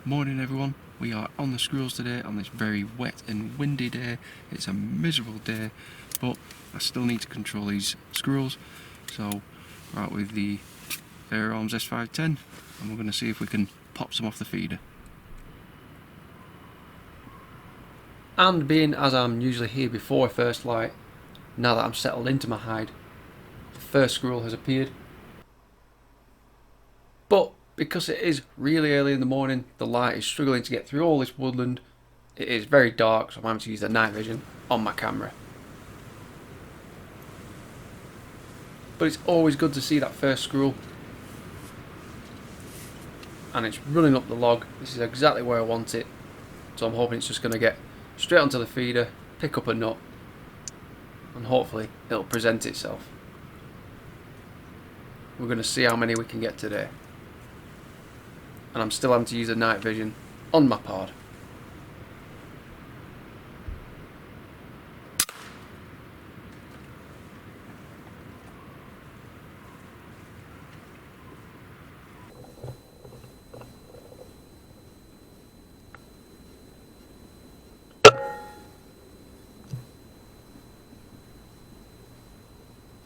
Morning everyone, we are on the squirrels today on this very wet and windy day. It's a miserable day, but I still need to control these squirrels, so we're out with the Vermin S510 and we're going to see if we can pop some off the feeder. And being as I'm usually here before first light, now that I'm settled into my hide, the first squirrel has appeared. But because it is really early in the morning, the light is struggling to get through all this woodland. It is very dark, so I'm having to use the night vision on my camera. But it's always good to see that first squirrel. And it's running up the log. This is exactly where I want it. So I'm hoping it's just going to get straight onto the feeder, pick up a nut, and hopefully it'll present itself. We're going to see how many we can get today. And I'm still having to use the night vision on my pod.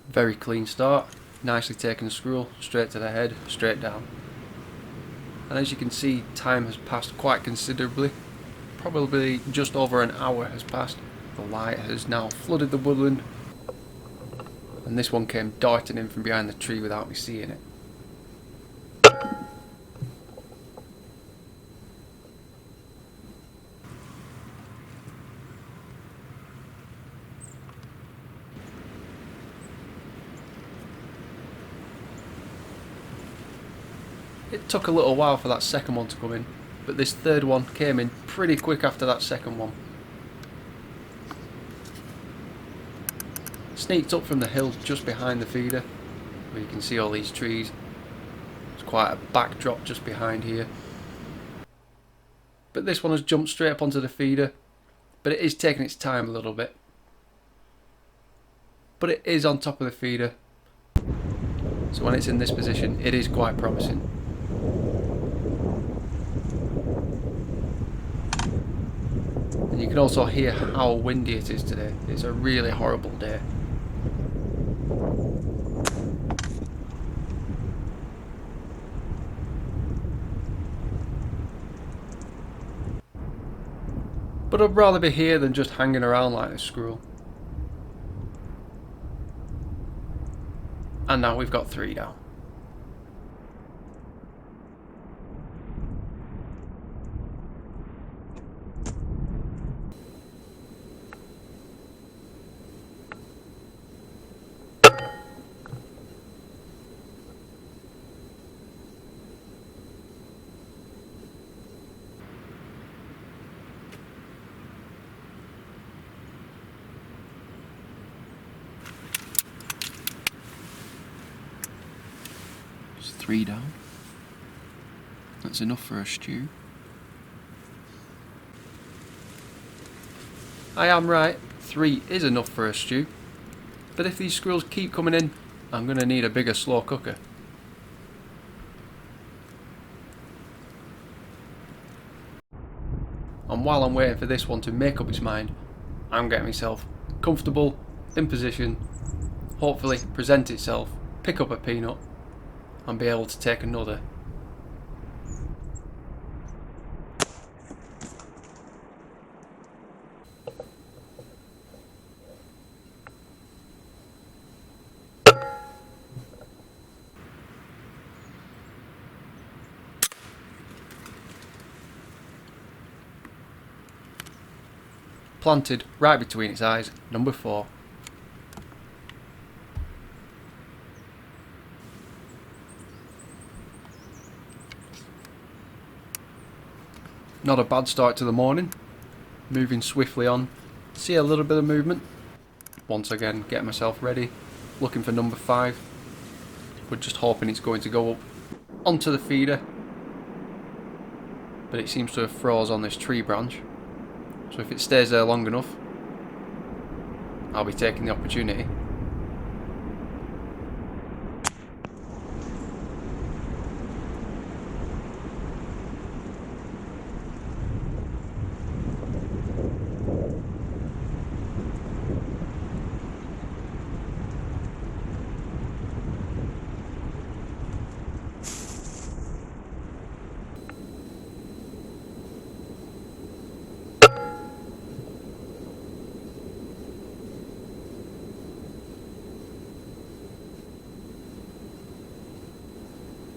Very clean start, nicely taken the squirrel, straight to the head, straight down. And as you can see, time has passed quite considerably. Probably just over an hour has passed. The light has now flooded the woodland. And this one came darting in from behind the tree without me seeing it. It took a little while for that second one to come in, but this third one came in pretty quick after that second one. Sneaked up from the hill just behind the feeder, where you can see all these trees. There's quite a backdrop just behind here. But this one has jumped straight up onto the feeder, but it is taking its time a little bit. But it is on top of the feeder, so when it's in this position, it is quite promising. And you can also hear how windy it is today. It's a really horrible day. But I'd rather be here than just hanging around like this squirrel. And now we've got 3 down. It's 3 down. That's enough for a stew. I am right, 3 is enough for a stew. But if these squirrels keep coming in, I'm going to need a bigger slow cooker. And while I'm waiting for this one to make up its mind, I'm getting myself comfortable, in position, hopefully present itself, pick up a peanut, and be able to take another. Planted right between its eyes, number 4. Not a bad start to the morning. Moving swiftly on. See a little bit of movement. Once again, getting myself ready. Looking for number 5. We're just hoping it's going to go up onto the feeder. But it seems to have froze on this tree branch. So if it stays there long enough, I'll be taking the opportunity.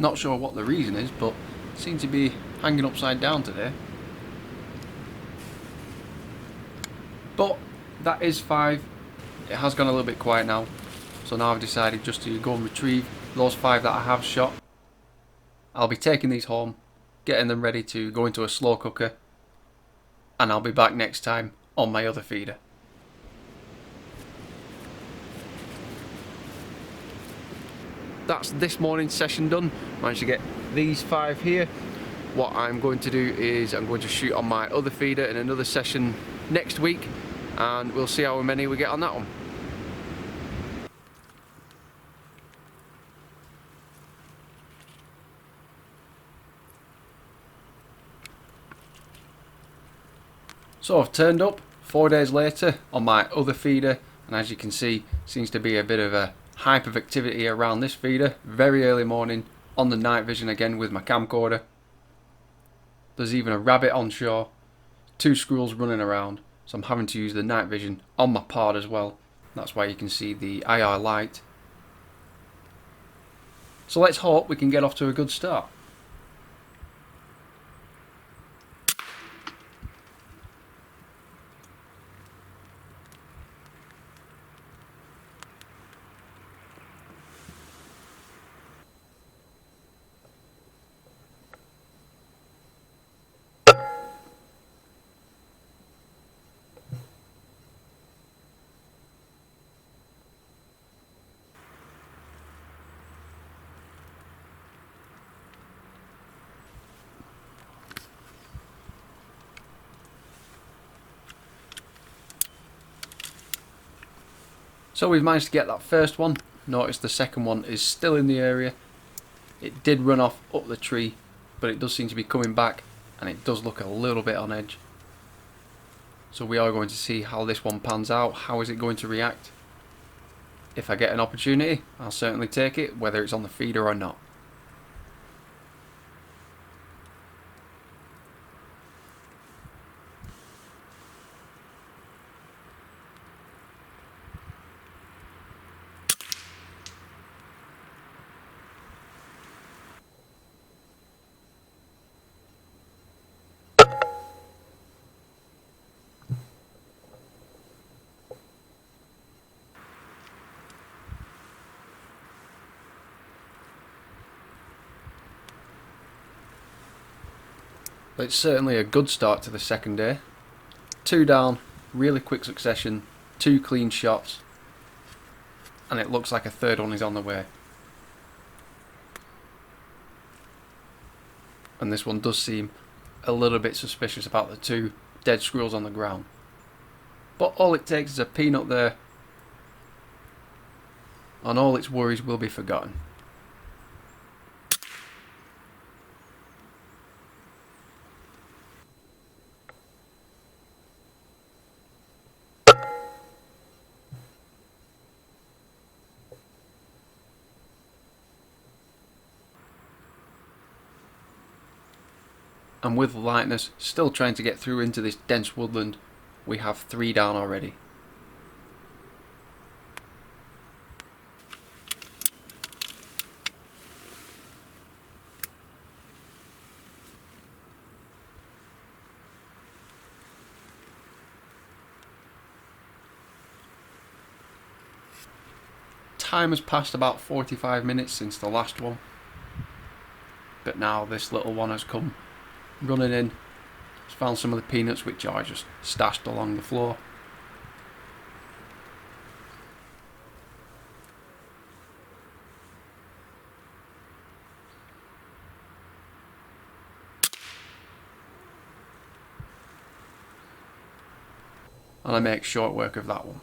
Not sure what the reason is, but seem to be hanging upside down today. But that is 5. It has gone a little bit quiet now, so now I've decided just to go and retrieve those 5 that I have shot. I'll be taking these home, getting them ready to go into a slow cooker, and I'll be back next time on my other feeder. That's this morning's session done. Managed to get these 5 here. What I'm going to do is I'm going to shoot on my other feeder in another session next week, and we'll see how many we get on that one. So I've turned up 4 days later on my other feeder, and as you can see, seems to be a bit of a hype of activity around this feeder. Very early morning on the night vision again with my camcorder. There's even a rabbit on shore, 2 squirrels running around, so I'm having to use the night vision on my pod as well. That's why you can see the IR light. So let's hope we can get off to a good start. So we've managed to get that first one. Notice the second one is still in the area. It did run off up the tree, but it does seem to be coming back, and it does look a little bit on edge. So we are going to see how this one pans out. How is it going to react? If I get an opportunity, I'll certainly take it, whether it's on the feeder or not. But it's certainly a good start to the second day. 2 down, really quick succession, 2 clean shots, and it looks like a third one is on the way. And this one does seem a little bit suspicious about the 2 dead squirrels on the ground. But all it takes is a peanut there, and all its worries will be forgotten. And with lightness still trying to get through into this dense woodland, we have 3 down already. Time has passed about 45 minutes since the last one, but now this little one has come running in. Has found some of the peanuts which are just stashed along the floor. And I make short work of that one.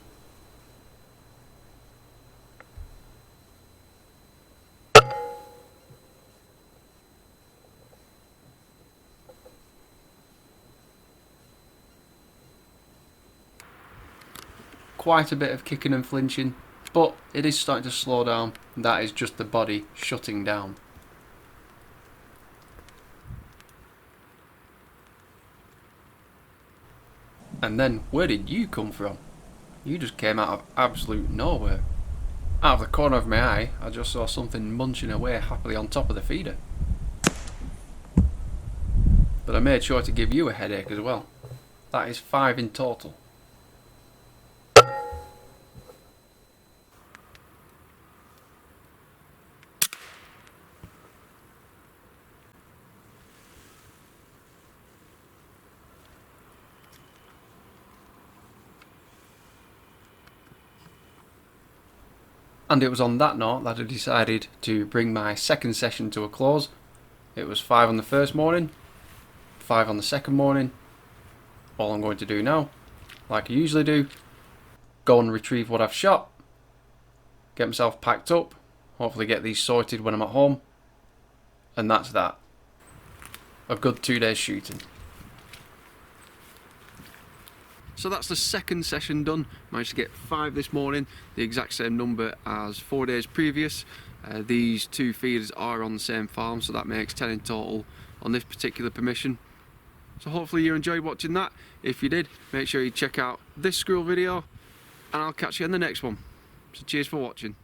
Quite a bit of kicking and flinching, but it is starting to slow down. That is just the body shutting down. And then, where did you come from? You just came out of absolute nowhere. Out of the corner of my eye, I just saw something munching away happily on top of the feeder. But I made sure to give you a headache as well. That is 5 in total. And it was on that note that I decided to bring my second session to a close. It was 5 on the first morning, 5 on the second morning. All I'm going to do now, like I usually do, go and retrieve what I've shot, get myself packed up, hopefully get these sorted when I'm at home, and that's that. A good 2 days shooting. So that's the second session done. Managed to get 5 this morning, the exact same number as 4 days previous. These 2 feeders are on the same farm, so that makes 10 in total on this particular permission. So hopefully you enjoyed watching that. If you did, make sure you check out this squirrel video, and I'll catch you in the next one. So cheers for watching.